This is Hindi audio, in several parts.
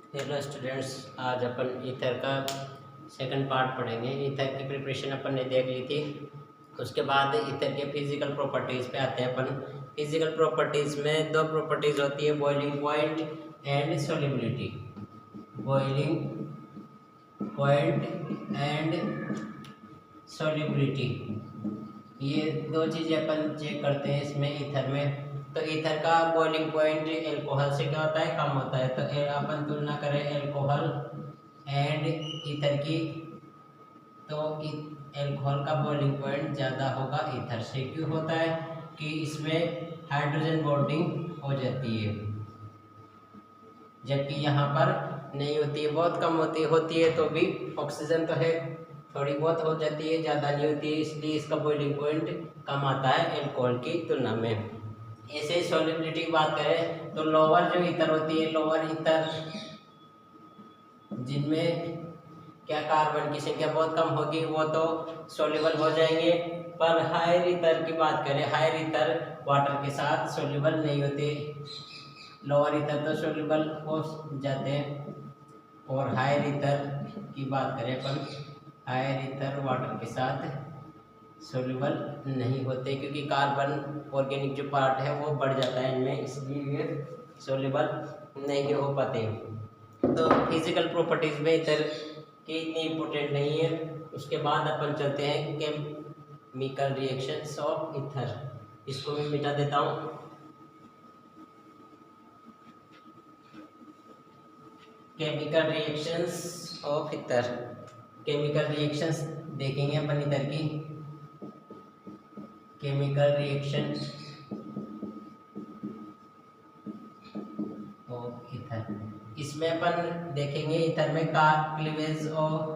हेलो स्टूडेंट्स, आज अपन ईथर का सेकंड पार्ट पढ़ेंगे। ईथर की प्रिपरेशन अपन ने देख ली थी। उसके बाद ईथर के फिजिकल प्रॉपर्टीज़ पे आते हैं अपन। फिजिकल प्रॉपर्टीज़ में दो प्रॉपर्टीज़ होती है, boiling point and solubility. Boiling point and solubility, ये दो चीज़ें अपन चेक करते हैं इसमें ईथर में। तो ईथर का बॉइलिंग पॉइंट एल्कोहल से क्या होता है, कम होता है। तो अपन तुलना करें एल्कोहल एंड ईथर की, तो एल्कोहल का बॉइलिंग पॉइंट ज़्यादा होगा ईथर से। क्यों होता है कि इसमें हाइड्रोजन बॉन्डिंग हो जाती है, जबकि यहाँ पर नहीं होती है, बहुत कम होती है तो भी ऑक्सीजन तो है, थोड़ी बहुत हो जाती है, ज़्यादा नहीं होती है, इसलिए इसका बॉइलिंग पॉइंट कम आता है एल्कोहल की तुलना में। ऐसे ही सॉल्युबिलिटी की बात करें तो लोअर जो ईथर होती है, लोअर ईथर जिनमें क्या कार्बन की संख्या बहुत कम होगी वो तो सॉल्युबल हो जाएंगे। पर हायर ईथर की बात करें, हायर ईथर वाटर के साथ सॉल्युबल नहीं होते। लोअर ईथर तो सॉल्युबल हो जाते हैं, और हायर ईथर की बात करें अपन, हायर ईथर वाटर के साथ सॉल्युबल नहीं होते, क्योंकि कार्बन ऑर्गेनिक जो पार्ट है वो बढ़ जाता है इनमें, इसलिए ये सॉल्युबल नहीं हो पाते। तो फिजिकल प्रॉपर्टीज में ईथर की इतनी इम्पोर्टेंट नहीं है। उसके बाद अपन चलते हैं केमिकल रिएक्शंस ऑफ ईथर। इसको मैं मिटा देता हूँ। Chemical reactions of ether, chemical reactions देखेंगे अपन ईथर की। केमिकल रिएक्शन ऑफ ईथर, इसमें अपन देखेंगे ईथर में cleavage of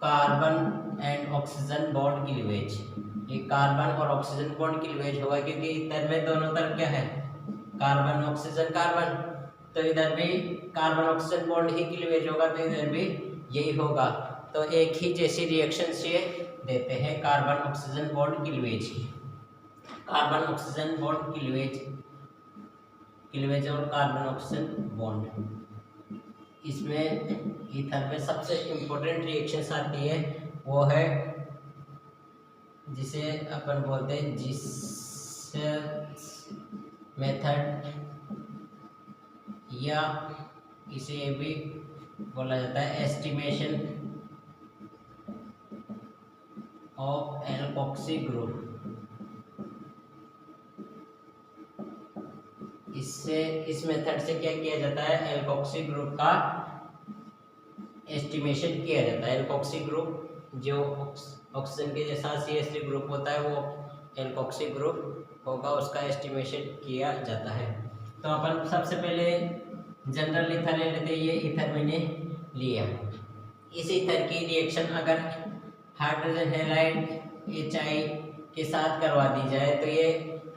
carbon and oxygen bond cleavage. ये कार्बन और ऑक्सीजन बॉन्ड क्लीवेज होगा, क्योंकि इधर में दोनों तरफ क्या है, कार्बन ऑक्सीजन कार्बन, तो इधर भी कार्बन ऑक्सीजन बॉन्ड ही क्लीवेज होगा, तो इधर भी यही होगा। तो एक ही जैसी रिएक्शन से देते हैं carbon oxygen bond cleavage. Carbon oxygen bond cleavage, cleavage और कार्बन ऑक्सीजन बॉन्ड। इसमें ईथर में सबसे इम्पोर्टेंट रिएक्शंस आती है, वो है जिसे अपन बोलते हैं जिस मेथड, या इसे भी बोला जाता है एस्टिमेशन ऑफ एल्कोक्सी ग्रुप। इससे इस मेथड से क्या किया जाता है, एल्कोक्सी ग्रुप का एस्टिमेशन किया जाता है। एल्कोक्सी ग्रुप जो ऑक्सीजन के जैसा CH3 ग्रुप होता है वो एल्कोक्सी ग्रुप होगा, उसका एस्टिमेशन किया जाता है। तो अपन सबसे पहले जनरल ईथर ले लेते हैं। ये ईथर मैंने लिया। इस ईथर की रिएक्शन अगर हाइड्रोजन हैलाइड HI के साथ करवा दी जाए तो ये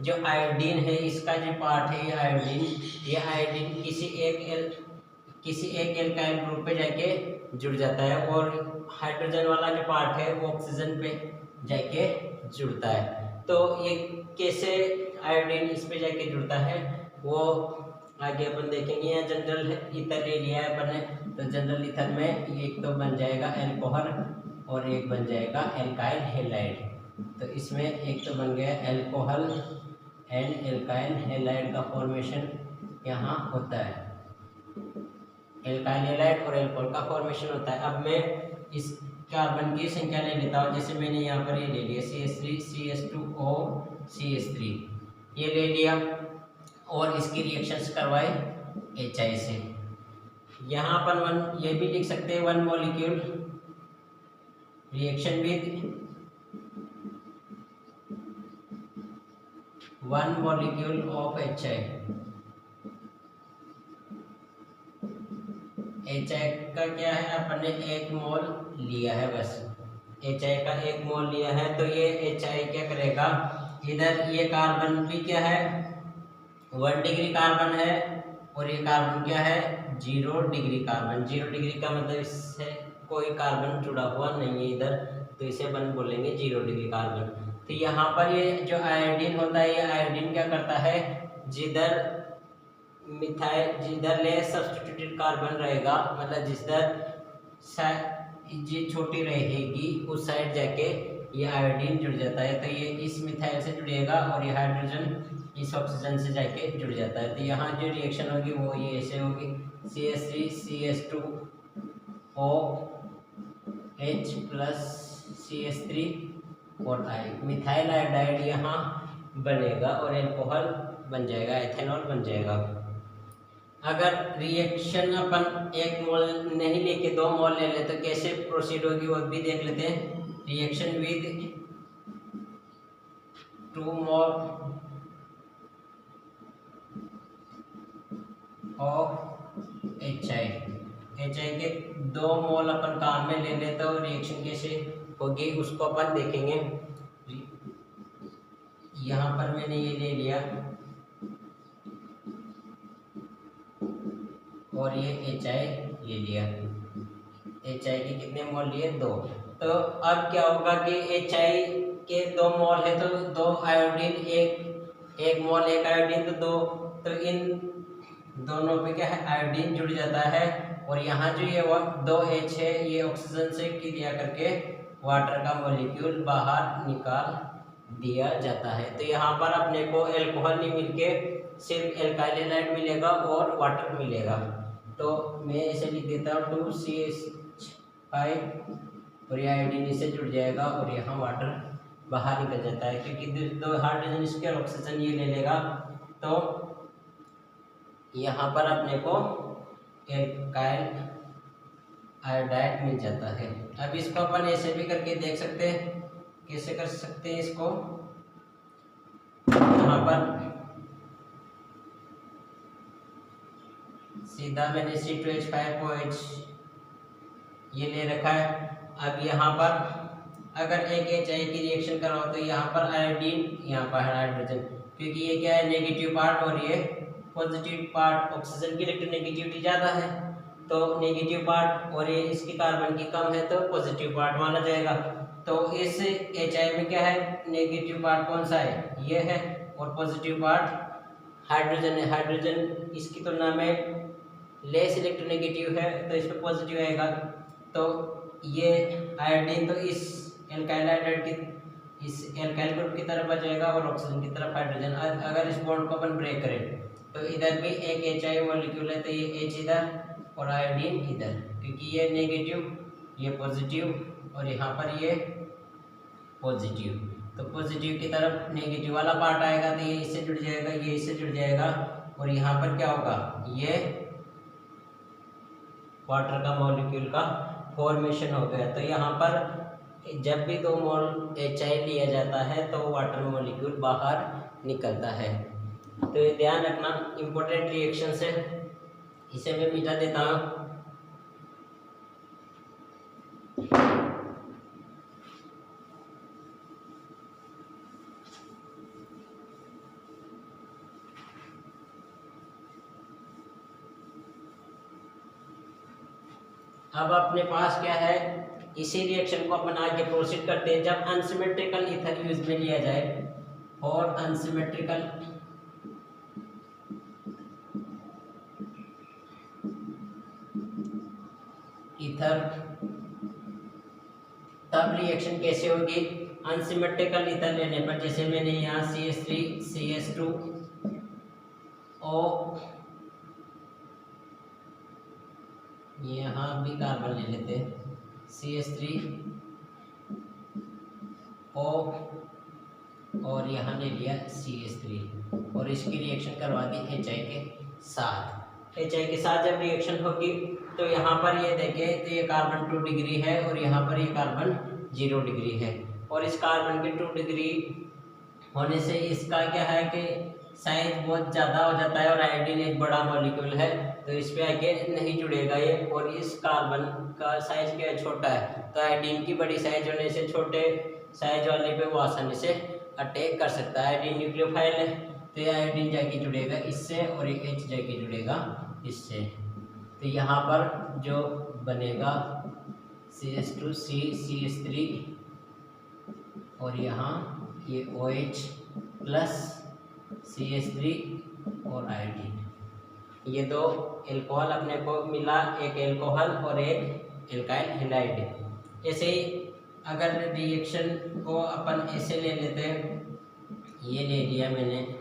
जो आयोडीन है, इसका जो पार्ट है ये आयोडीन किसी एक एल्काइल ग्रुप पे जाके जुड़ जाता है, और हाइड्रोजन वाला जो पार्ट है वो ऑक्सीजन पे जाके जुड़ता है। तो ये कैसे आयोडीन इस पे जाके जुड़ता है वो आगे अपन देखेंगे। यहाँ जनरल ईथर ले लिया है अपन ने, तो जनरल ईथर में एक तो बन जाएगा एल्कोहल और एक बन जाएगा एल्काइल हैलाइड। तो इसमें एक तो बन गया एल्कोहल एंड एल्काइल हैलाइड का फॉर्मेशन यहाँ होता है, एल्काइल हैलाइड और एल्कोहल का फॉर्मेशन होता है। अब मैं इस कार्बन की संख्या ले लेता हूँ, जैसे मैंने यहाँ पर ये ले लिया CH3 CH2O CH3, ये ले लिया, और इसकी रिएक्शंस करवाए HI से। यहाँ पर ये भी लिख सकते हैं, 1 molecule reaction with 1 molecule of HI। HI का क्या है, अपन ने 1 मोल लिया है, बस HI का 1 मोल लिया है। तो ये HI क्या करेगा, इधर ये कार्बन भी क्या है 1 डिग्री कार्बन है, और ये कार्बन क्या है 0 डिग्री कार्बन। 0 डिग्री का मतलब इससे कोई कार्बन जुड़ा हुआ नहीं है इधर, तो इसे अपन बोलेंगे 0 डिग्री कार्बन। तो यहाँ पर ये जो आयोडीन होता है, ये आयोडीन क्या करता है, जिधर मिथाइल जिधर लेस सब्स्टिट्यूटेड कार्बन रहेगा, मतलब जिधर ये छोटी रहेगी उस साइड जाके ये आयोडीन जुड़ जाता है। तो ये इस मिथाइल से जुड़ेगा और ये हाइड्रोजन इस ऑक्सीजन से जाके जुड़ जाता है। तो यहाँ जो रिएक्शन होगी वो ये ऐसे होगी, CH3 CH2OH प्लस CH3 और मिथाइल आयोडाइड यहाँ बनेगा और एल्कोहल बन जाएगा, एथेनॉल बन जाएगा। अगर रिएक्शन अपन 1 मोल नहीं लेके 2 मोल ले ले तो कैसे प्रोसीड होगी वो भी देख लेते हैं। Reaction with 2 mole of HI के 2 मोल अपन काम में ले ले तो रिएक्शन कैसे होगी उसको अपन देखेंगे। यहाँ पर मैंने ये ले लिया और ये HI ले लिया। HI के कितने मोल लिए? 2। तो अब क्या होगा कि HI के 2 मोल है तो 2 आयोडीन, एक मोल एक आयोडीन तो 2, तो इन दोनों पे क्या है आयोडीन जुड़ जाता है और यहाँ जो ये 2H है ये ऑक्सीजन से क्रिया करके वाटर का मॉलिक्यूल बाहर निकाल दिया जाता है। तो यहाँ पर अपने को एल्कोहल नहीं मिलके सिर्फ एल्काइल हैलाइड मिलेगा और वाटर मिलेगा। तो मैं इसे लिख देता हूँ 2CH5 और ये आयोडीन इससे जुड़ जाएगा और यहाँ वाटर बाहर निकल जाता है क्योंकि 2 हाइड्रोजन इसके और ऑक्सीजन ये ले लेगा। तो यहाँ पर अपने को एल्काइल आयोडाइड मिल जाता है। अब इसको अपन ऐसे भी करके देख सकते हैं, कैसे कर सकते हैं इसको। यहाँ पर सीधा मैंने C2H5OH ये ले रखा है। अब यहाँ पर अगर एक HI की रिएक्शन कराओ तो यहाँ पर आयोडीन, यहाँ पर हाइड्रोजन, क्योंकि ये क्या है नेगेटिव पार्ट और ये पॉजिटिव पार्ट, ऑक्सीजन की इलेक्ट्रोनेगेटिविटी ज़्यादा है तो नेगेटिव पार्ट और ये इसकी कार्बन की कम है तो पॉजिटिव पार्ट माना जाएगा। तो इस HI में क्या है नेगेटिव पार्ट कौन सा है, ये है, और पॉजिटिव पार्ट हाइड्रोजन है। हाइड्रोजन इसकी तुलना में लेस इलेक्ट्रोनेगेटिव है तो इस पर पॉजिटिव आएगा। तो ये आयोडीन तो इस एल्काइल आयोडाइड की इस एल्काइल ग्रुप की तरफ आ जाएगा और ऑक्सीजन की तरफ हाइड्रोजन। अगर इस बॉन्ड को अपन ब्रेक करें तो इधर भी एक HI मॉलिक्यूल है तो ये H इधर और आयोडीन इधर, क्योंकि ये नेगेटिव ये पॉजिटिव और यहाँ पर ये पॉजिटिव, तो पॉजिटिव की तरफ नेगेटिव वाला पार्ट आएगा तो ये इससे जुड़ जाएगा, ये इससे जुड़ जाएगा और यहाँ पर क्या होगा ये वाटर का मॉलिक्यूल का फॉर्मेशन हो गया। तो यहाँ पर जब भी 2 मोल HI लिया जाता है तो वाटर मॉलिक्यूल बाहर निकलता है। तो ये ध्यान रखना, इम्पोर्टेंट रिएक्शन है, इसे मैं मिटा देता हूँ। अब अपने पास क्या है, इसी रिएक्शन को अपन आगे प्रोसीड करते हैं। जब अनसिमेट्रिकल ईथर यूज में लिया जाए और अनसिमेट्रिकल ईथर, तब रिएक्शन कैसे होगी। अनसिमेट्रिकल ईथर लेने पर जैसे मैंने यहाँ CH3 CH2 O, यहाँ भी कार्बन ले लेते हैं CH3 O और यहाँ ले लिया CH3 और इसकी रिएक्शन करवा दी HI के साथ। HI के साथ जब रिएक्शन होगी तो यहाँ पर ये देखें तो ये कार्बन 2 डिग्री है और यहाँ पर ये कार्बन 0 डिग्री है और इस कार्बन के 2 डिग्री होने से इसका क्या है कि साइज बहुत ज़्यादा हो जाता है और आयोडीन एक बड़ा मॉलिक्यूल है तो इस पे आके नहीं जुड़ेगा ये, और इस कार्बन का साइज क्या है छोटा है तो आयोडीन की बड़ी साइज होने से छोटे साइज वाले पे वो आसानी से अटैक कर सकता है। आयोडीन न्यूक्लियोफाइल है तो ये आयोडीन जाके जुड़ेगा इससे और एक H जाके जुड़ेगा इससे। तो यहाँ पर जो बनेगा CH2 CH3 और यहाँ ये OH प्लस CH3 और आयोडीन, ये दो एल्कोहल अपने को मिला, एक एल्कोहल और एक एल्काइल हैलाइड। ऐसे ही अगर रिएक्शन को अपन ऐसे ले लेते हैं, ये ले लिया मैंने,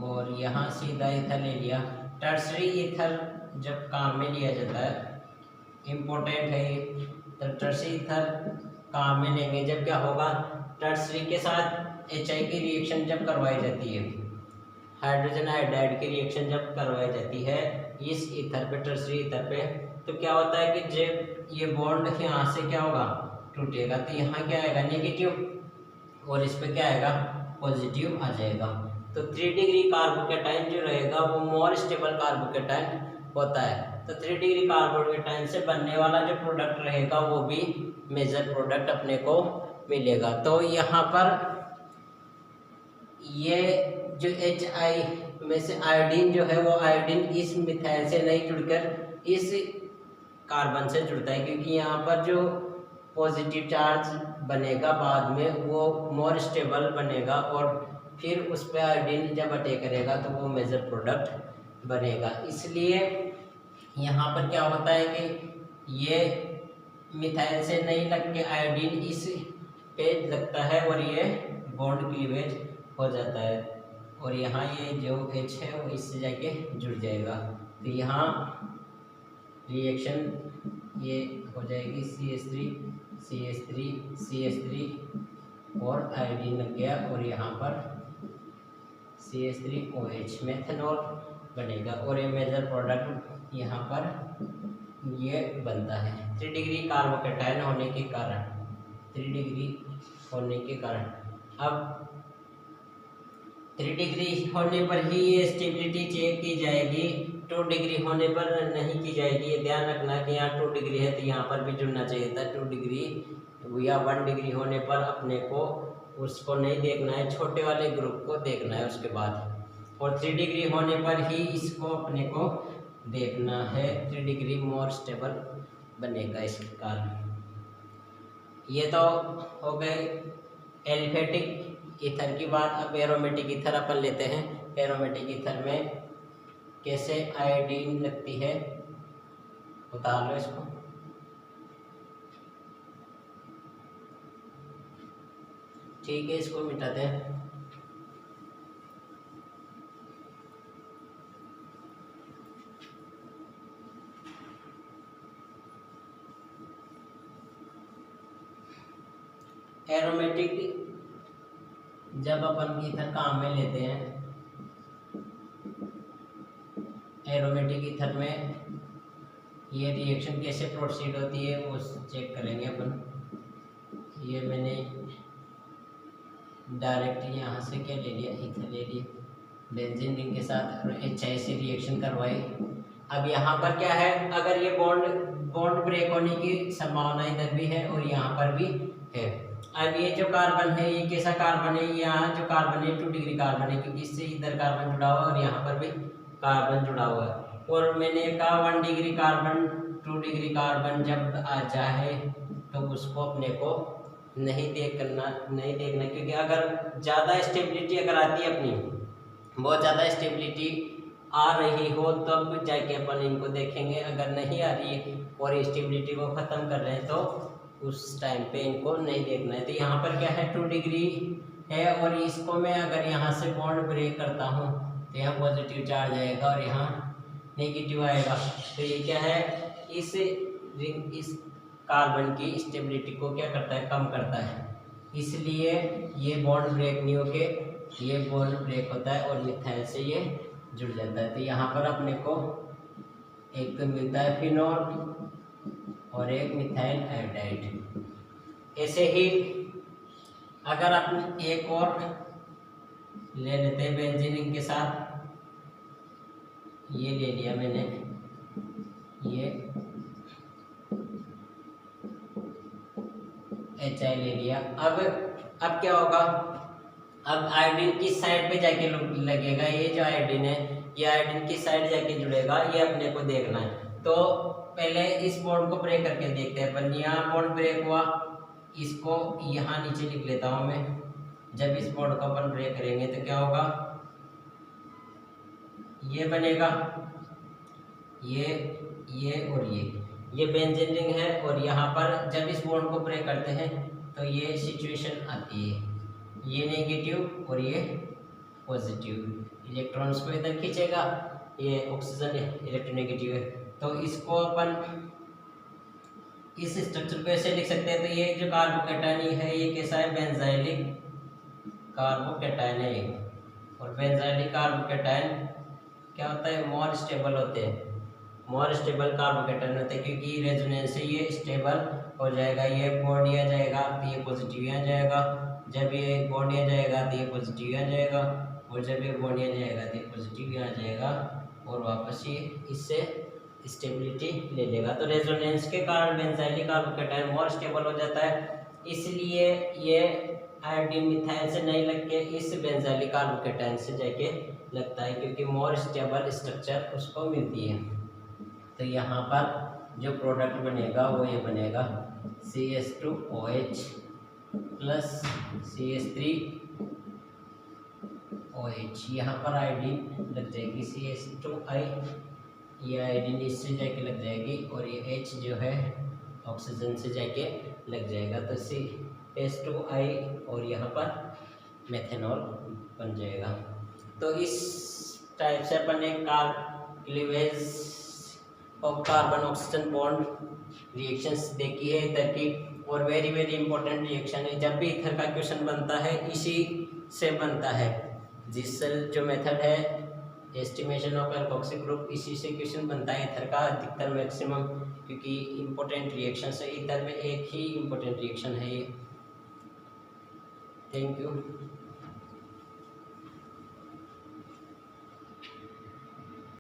और यहाँ सीधा ईथर ले लिया। टर्सरी ईथर जब काम में लिया जाता है, इम्पोर्टेंट है ये, तो टर्सरी ईथर काम में लेंगे जब क्या होगा, टर्सरी के साथ HI की रिएक्शन जब करवाई जाती है, हाइड्रोजन आयोडाइड की रिएक्शन जब करवाई जाती है इस ईथर पे, टर्सरी ईथर पे, तो क्या होता है कि जब ये बॉन्ड यहाँ से क्या होगा, टूटेगा, तो यहाँ क्या आएगा, नेगेटिव, और इस पे क्या आएगा, पॉजिटिव आ जाएगा। तो 3 डिग्री कार्बोकेटाइन जो रहेगा वो मोर स्टेबल कार्बोकेटाइन होता है। तो 3 डिग्री कार्बोकेटाइन से बनने वाला जो प्रोडक्ट रहेगा वो भी मेजर प्रोडक्ट अपने को मिलेगा। तो यहाँ पर ये जो HI में से आयोडीन जो है, वो आयोडीन इस मिथाइल से नहीं जुड़कर इस कार्बन से जुड़ता है, क्योंकि यहाँ पर जो पॉजिटिव चार्ज बनेगा बाद में वो मोर स्टेबल बनेगा, और फिर उस पर आयोडीन जब अटैक करेगा तो वो मेजर प्रोडक्ट बनेगा। इसलिए यहाँ पर क्या होता है कि ये मिथाइल से नहीं लग के आयोडीन इस पे लगता है और ये बॉन्ड क्लीवेज हो जाता है, और यहाँ ये जो H है वो इससे जाके जुड़ जाएगा। तो यहाँ रिएक्शन ये हो जाएगी CH3 और आयोडीन लग गया, और यहाँ पर CH3OH मेथनॉल बनेगा, और ये मेजर प्रोडक्ट यहाँ पर ये बनता है 3 डिग्री कार्बोकेटाइन होने के कारण, 3 डिग्री होने के कारण। अब 3 डिग्री होने पर ही ये स्टेबिलिटी चेक की जाएगी, 2 डिग्री होने पर नहीं की जाएगी। ये ध्यान रखना कि यहाँ 2 डिग्री है तो यहाँ पर भी जुड़ना चाहिए था 2 डिग्री, या 1 डिग्री होने पर अपने को उसको नहीं देखना है, छोटे वाले ग्रुप को देखना है उसके बाद, और 3 डिग्री होने पर ही इसको अपने को देखना है। 3 डिग्री मोर स्टेबल बनेगा इसके कारण। ये तो हो गए एलिफेटिक ईथर की बात। अब एरोमेटिक ईथर अपन लेते हैं। एरोमेटिक ईथर में कैसे आयोडीन लगती है, उतार लो इसको। ठीक है, इसको मिटाते हैं। एरोमेटिक जब अपन ईथर काम में लेते हैं, एरोमेटिक ईथर में ये रिएक्शन कैसे प्रोसीड होती है वो चेक करेंगे अपन। ये मैंने डायरेक्ट यहाँ से क्या ले लिया, ईथर ले लिया, बेंजीन रिंग के साथ HI से रिएक्शन करवाई। अब यहाँ पर क्या है, अगर ये बॉन्ड ब्रेक होने की संभावना इधर भी है और यहाँ पर भी है। अब ये जो कार्बन है ये कैसा कार्बन है, यहाँ जो कार्बन है 2 डिग्री कार्बन है, क्योंकि इससे इधर कार्बन जुड़ा हुआ है और यहाँ पर भी कार्बन जुड़ा हुआ है। और मैंने कहा 1 डिग्री कार्बन 2 डिग्री कार्बन जब आ जाए तो उसको अपने को नहीं देखना, क्योंकि अगर ज़्यादा स्टेबिलिटी अगर आती है, अपनी बहुत ज़्यादा स्टेबिलिटी आ रही हो तब जाके अपन इनको देखेंगे। अगर नहीं आ रही है और स्टेबिलिटी को ख़त्म कर रहे हैं तो उस टाइम पे इनको नहीं देखना है। तो यहाँ पर क्या है, 2 डिग्री है, और इसको मैं अगर यहाँ से बॉन्ड ब्रेक करता हूँ तो यहाँ पॉजिटिव चार्ज आएगा और यहाँ नेगेटिव आएगा। तो ये क्या है, इस कार्बन की स्टेबिलिटी को क्या करता है, कम करता है। इसलिए ये बॉन्ड ब्रेक नहीं होके ये बॉन्ड ब्रेक होता है और मिथाइल से ये जुड़ जाता है। तो यहाँ पर अपने को एक तो मिलता है फिनॉल और एक मिथाइल आयोडाइड। ऐसे ही अगर अपन एक और ले लेते हैं बेंजीन रिंग के साथ, ये ले लिया मैंने, ये HI ले लिया। अब क्या होगा, अब आयोडीन किस साइड पे जाके लगेगा, ये जो आयोडीन है ये आयोडीन किस साइड जाके जुड़ेगा ये अपने को देखना है। तो पहले इस बॉन्ड को ब्रेक करके देखते हैं अपन। यहाँ बॉन्ड ब्रेक हुआ, इसको यहाँ नीचे लिख लेता हूँ मैं, जब इस बॉन्ड को अपन ब्रेक करेंगे तो क्या होगा, ये बनेगा, ये और ये बेंजीन रिंग है। और यहाँ पर जब इस बॉन्ड को ब्रेक करते हैं तो ये सिचुएशन आती है, ये नेगेटिव और ये पॉजिटिव, इलेक्ट्रॉन्स को इधर खींचेगा, ये ऑक्सीजन इलेक्ट्रोनेगेटिव है। तो इसको अपन इस स्ट्रक्चर को ऐसे लिख सकते हैं। तो ये जो कार्बोकैटायन है ये कैसा है, बेंजाइलिक कार्बोकैटायन है। और बेंजाइलिक कार्बोकैटायन क्या होता है, मोर स्टेबल होते हैं, मोर स्टेबल कार्बोकैटायन होते हैं, क्योंकि रेजोनेंस से ये स्टेबल हो जाएगा। ये बॉन्ड आ जाएगा तो ये पॉजिटिव आ जाएगा, जब ये बॉन्ड आ जाएगा तो ये पॉजिटिव आ जाएगा, और जब ये बॉन्ड आ जाएगा तो ये पॉजिटिव आ जाएगा, और वापस ये इससे स्टेबिलिटी ले लेगा। तो रेजोनेंस के कारण बेंजाइलिक कार्बोकैटायन मोर स्टेबल हो जाता है, इसलिए ये आयोडीन मिथाइल से नहीं लग के इस बेंजाइलिक कार्बोकैटायन से जाके लगता है, क्योंकि मोर स्टेबल स्ट्रक्चर उसको मिलती है। तो यहाँ पर जो प्रोडक्ट बनेगा वो ये बनेगा CH2OH प्लस CH3OH। यहाँ पर आयोडीन लग जाएगी CH2I, ये आयोडीन इससे जाके लग जाएगी, और ये H जो है ऑक्सीजन से जाके लग जाएगा। तो CH2I और यहाँ पर मेथेनॉल बन जाएगा। तो इस टाइप से अपन एक cleavage of carbon oxygen bond reactions देखी है इथर की, और वेरी वेरी इंपॉर्टेंट रिएक्शन है। जब भी इथर का क्वेश्चन बनता है इसी से बनता है, जिस जो मेथड है एस्टिमेशन ऑफ एल्कोक्सी ग्रुप, इसी से क्वेश्चन बनता है इथर का अधिकतर मैक्सिमम, क्योंकि इंपॉर्टेंट रिएक्शन है। इथर में एक ही इंपॉर्टेंट रिएक्शन है ये। Thank you.